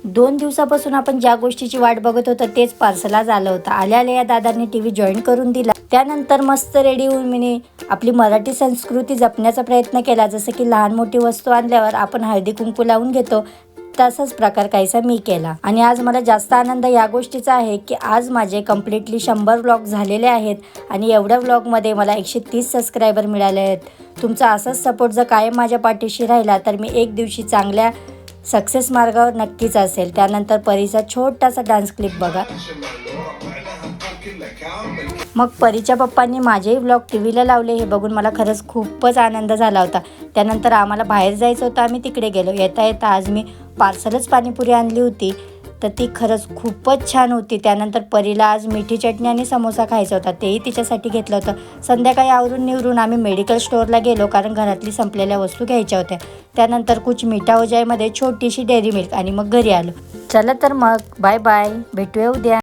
2 दिवसापासून आपण ज्या गोष्टीची वाट बघत होतो तेच पार्सल आज आलं होतं. आल्या या दादांनी टी व्ही जॉईन करून दिला. त्यानंतर मस्त रेडी होऊन मी आपली मराठी संस्कृती जपण्याचा प्रयत्न केला. जसं की लहान मोठी वस्तू आणल्यावर आपण हळदी कुंकू लावून घेतो, तसाच प्रकार काहीसा मी केला. आणि आज मला जास्त आनंद या गोष्टीचा आहे की आज माझे कम्प्लिटली 100 व्लॉग झालेले आहेत आणि एवढ्या व्लॉगमध्ये मला 130 सबस्क्रायबर मिळाले आहेत. तुमचा असाच सपोर्ट जर कायम माझ्या पाठीशी राहिला तर मी एक दिवशी चांगल्या सक्सेस मार्गावर नक्कीच असेल. त्यानंतर परीचा छोटासा डान्स क्लिप बघा. मग परीच्या पप्पांनी माझेही व्लॉग टी व्हीला लावले हे बघून मला खरंच खूपच आनंद झाला होता. त्यानंतर आम्हाला बाहेर जायचं होतं, आम्ही तिकडे गेलो. येता येता आज मी पार्सलच पाणीपुरी आणली होती, तर ती खरंच खूपच छान होती. त्यानंतर परीला आज मिठी चटणी आणि समोसा खायचा होता, तेही तिच्यासाठी घेतलं होतं. संध्याकाळी आवरून निवरून आम्ही मेडिकल स्टोअरला गेलो कारण घरातली संपलेल्या वस्तू घ्यायच्या होत्या. त्यानंतर कुछ मिठा हो जायमध्ये छोटीशी डेअरी मिल्क आणि मग घरी आलो. चला तर मग बाय बाय, भेटूया उद्या.